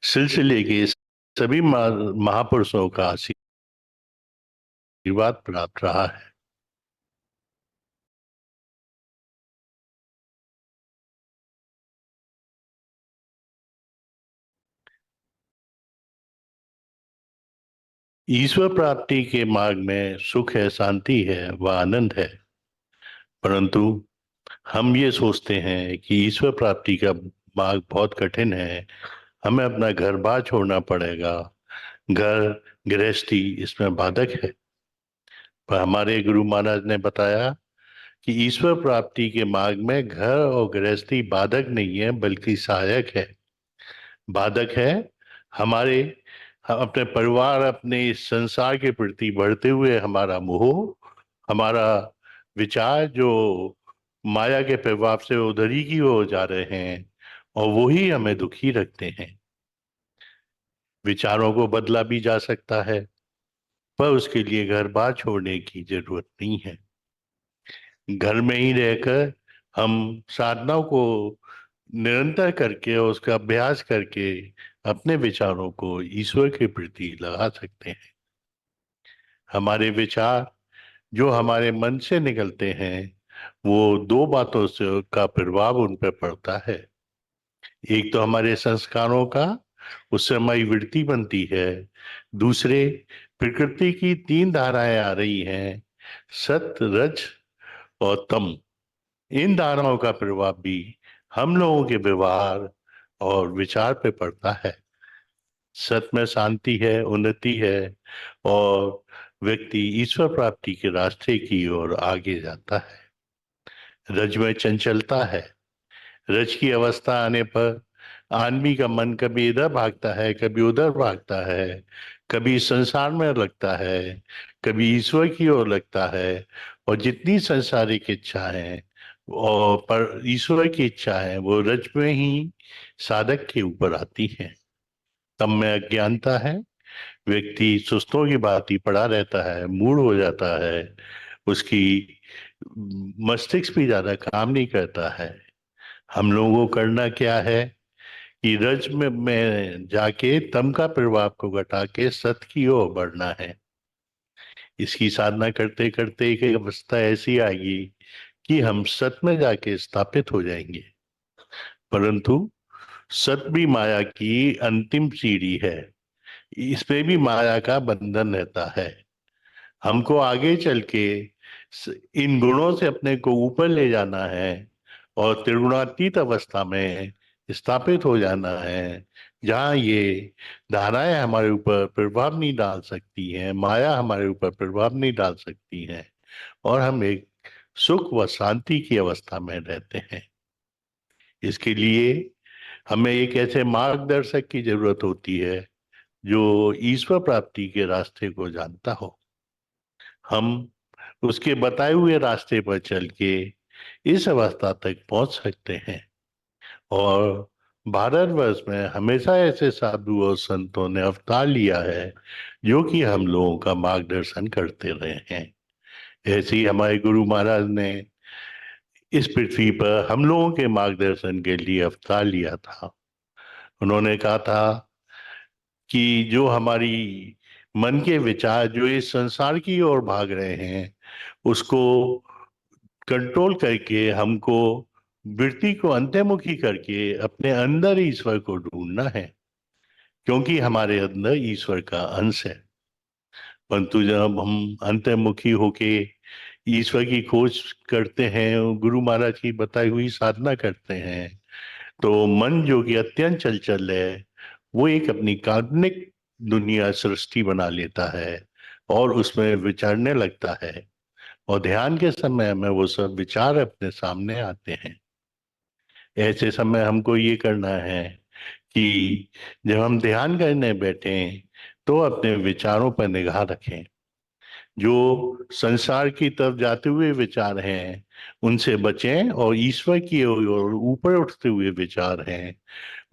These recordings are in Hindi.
सिलसिले के सभी महापुरुषों का आशीर्वाद प्राप्त रहा है। ईश्वर प्राप्ति के मार्ग में सुख है, शांति है, व आनंद है। परंतु हम ये सोचते हैं कि ईश्वर प्राप्ति का मार्ग बहुत कठिन है, हमें अपना घर बार छोड़ना पड़ेगा, घर गृहस्थी इसमें बाधक है। पर हमारे गुरु महाराज ने बताया कि ईश्वर प्राप्ति के मार्ग में घर और गृहस्थी बाधक नहीं है बल्कि सहायक है। बाधक है हमारे, हम अपने परिवार, अपने इस संसार के प्रति बढ़ते हुए हमारा मोह, हमारा विचार जो माया के प्रभाव से उधर ही की ओर जा रहे हैं, और वो ही हमें दुखी रखते हैं। विचारों को बदला भी जा सकता है, पर उसके लिए घर बार छोड़ने की जरूरत नहीं है। घर में ही रहकर हम साधनाओं को निरंतर करके और उसका अभ्यास करके अपने विचारों को ईश्वर के प्रति लगा सकते हैं। हमारे विचार जो हमारे मन से निकलते हैं, वो दो बातों से का प्रभाव उन पर पड़ता है। एक तो हमारे संस्कारों का, उससे हमारी वृत्ति बनती है। दूसरे, प्रकृति की तीन धाराएं आ रही हैं, सत्य, रज और तम। इन धाराओं का प्रभाव भी हम लोगों के व्यवहार और विचार पे पड़ता है। सत में शांति है, उन्नति है, और व्यक्ति ईश्वर प्राप्ति के रास्ते की ओर आगे जाता है। रज में चंचलता है। रज की अवस्था आने पर आदमी का मन कभी इधर भागता है, कभी उधर भागता है, कभी संसार में लगता है, कभी ईश्वर की ओर लगता है। और जितनी सांसारिक इच्छा है और पर ईश्वर की इच्छा है, वो रज में ही साधक के ऊपर आती है। तब में अज्ञानता है, व्यक्ति सुस्तों की बात ही पड़ा रहता है, मूड हो जाता है, उसकी मस्तिष्क भी ज्यादा काम नहीं करता है। हम लोगों को करना क्या है कि रज में जाके तम का प्रभाव को घटा के सत की ओर बढ़ना है। इसकी साधना करते करते एक अवस्था ऐसी आएगी कि हम सत में जाके स्थापित हो जाएंगे। परंतु सत भी माया की अंतिम सीढ़ी है, इसमें भी माया का बंधन रहता है। हमको आगे चल के इन गुणों से अपने को ऊपर ले जाना है और त्रिगुणातीत अवस्था में स्थापित हो जाना है, जहाँ ये धाराएं हमारे ऊपर प्रभाव नहीं डाल सकती हैं, माया हमारे ऊपर प्रभाव नहीं डाल सकती हैं, और हम एक सुख व शांति की अवस्था में रहते हैं। इसके लिए हमें एक ऐसे मार्गदर्शक की जरूरत होती है जो ईश्वर प्राप्ति के रास्ते को जानता हो। हम उसके बताए हुए रास्ते पर चल के इस अवस्था तक पहुंच सकते हैं। और भारतवर्ष में हमेशा ऐसे साधु और संतों ने अवतार लिया है जो कि हम लोगों का मार्गदर्शन करते रहे हैं। ऐसे ही हमारे गुरु महाराज ने इस पृथ्वी पर हम लोगों के मार्गदर्शन के लिए अवतार लिया था। उन्होंने कहा था कि जो हमारी मन के विचार जो इस संसार की ओर भाग रहे हैं, उसको कंट्रोल करके हमको वृत्ति को अंतर्मुखी करके अपने अंदर ईश्वर को ढूंढना है, क्योंकि हमारे अंदर ईश्वर का अंश है। परंतु जब हम अंतर्मुखी होके ईश्वर की खोज करते हैं, गुरु महाराज की बताई हुई साधना करते हैं, तो मन जो कि अत्यंत चंचल है, वो एक अपनी काल्पनिक दुनिया सृष्टि बना लेता है और उसमें विचरने लगता है। और ध्यान के समय में वो सब विचार अपने सामने आते हैं। ऐसे समय हमको ये करना है कि जब हम ध्यान करने बैठे तो अपने विचारों पर निगाह रखें। जो संसार की तरफ जाते हुए विचार हैं उनसे बचें, और ईश्वर की ओर ऊपर उठते हुए विचार हैं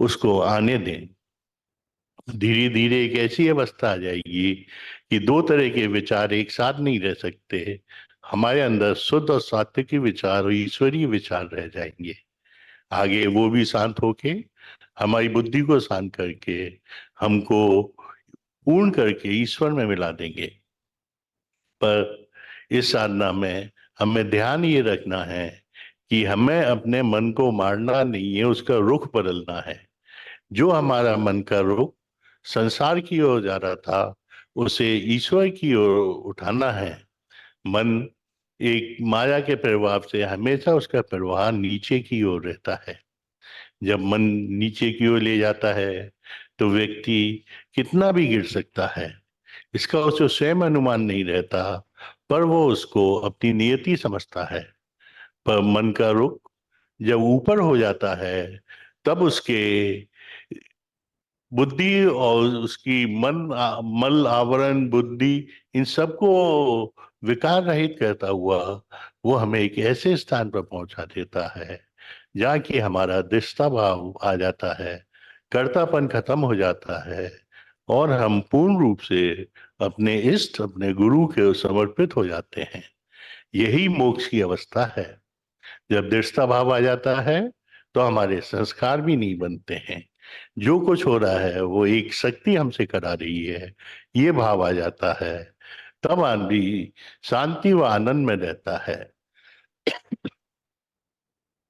उसको आने दें। धीरे धीरे एक ऐसी अवस्था आ जाएगी कि दो तरह के विचार एक साथ नहीं रह सकते। हमारे अंदर शुद्ध और सात्विक विचार और ईश्वरीय विचार रह जाएंगे। आगे वो भी शांत होके हमारी बुद्धि को शांत करके हमको पूर्ण करके ईश्वर में मिला देंगे। पर इस साधना में हमें ध्यान ये रखना है कि हमें अपने मन को मारना नहीं है, उसका रुख बदलना है। जो हमारा मन का रुख संसार की ओर जा रहा था, उसे ईश्वर की ओर उठाना है। मन एक माया के प्रभाव से हमेशा उसका प्रवाह नीचे की ओर रहता है। जब मन नीचे की ओर ले जाता है तो व्यक्ति कितना भी गिर सकता है, इसका उसे स्वयं अनुमान नहीं रहता, पर वो उसको अपनी नियति समझता है। पर मन का रुख जब ऊपर हो जाता है, तब उसके बुद्धि और उसकी मल आवरण बुद्धि, इन सबको विकार रहित करता हुआ वो हमें एक ऐसे स्थान पर पहुंचा देता है जहाँ की हमारा दृष्टा भाव आ जाता है, कर्तापन खत्म हो जाता है, और हम पूर्ण रूप से अपने इष्ट अपने गुरु के समर्पित हो जाते हैं। यही मोक्ष की अवस्था है। जब दृष्टा भाव आ जाता है तो हमारे संस्कार भी नहीं बनते हैं। जो कुछ हो रहा है वो एक शक्ति हमसे करा रही है, ये भाव आ जाता है। तब आदमी शांति व आनंद में रहता है।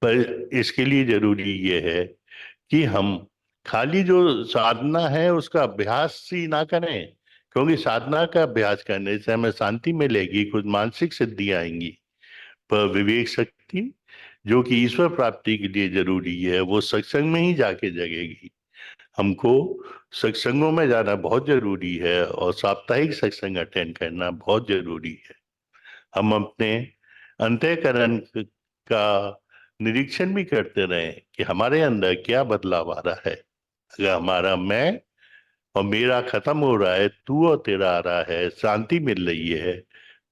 पर इसके लिए जरूरी ये है कि हम खाली जो साधना है उसका अभ्यास ही ना करें, क्योंकि साधना का अभ्यास करने से हमें शांति मिलेगी, कुछ मानसिक सिद्धियां आएंगी। पर विवेक शक्ति जो कि ईश्वर प्राप्ति के लिए जरूरी है, वो सत्संग में ही जाके जगेगी। हमको सत्संगों में जाना बहुत जरूरी है और साप्ताहिक सत्संग अटेंड करना बहुत जरूरी है। हम अपने अंतःकरण का निरीक्षण भी करते रहें कि हमारे अंदर क्या बदलाव आ रहा है। अगर हमारा मैं और मेरा खत्म हो रहा है, तू और तेरा आ रहा है, शांति मिल रही है,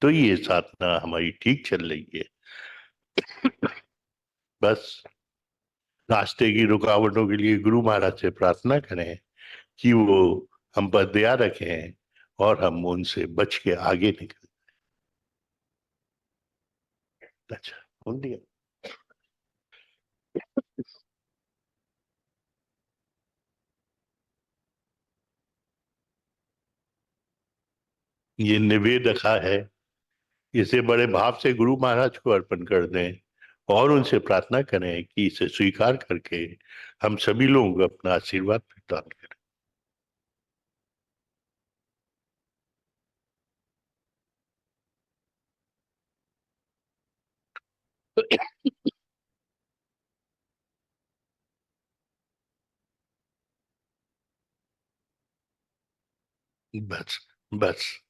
तो ये साधना हमारी ठीक चल रही है। बस रास्ते की रुकावटों के लिए गुरु महाराज से प्रार्थना करें कि वो हम पर दया रखें और हम उनसे बच के आगे निकल। अच्छा, बोल दिया। ये निवेदका है, इसे बड़े भाव से गुरु महाराज को अर्पण कर दें और उनसे प्रार्थना करें कि इसे स्वीकार करके हम सभी लोग अपना आशीर्वाद प्रदान करें। बस, बस।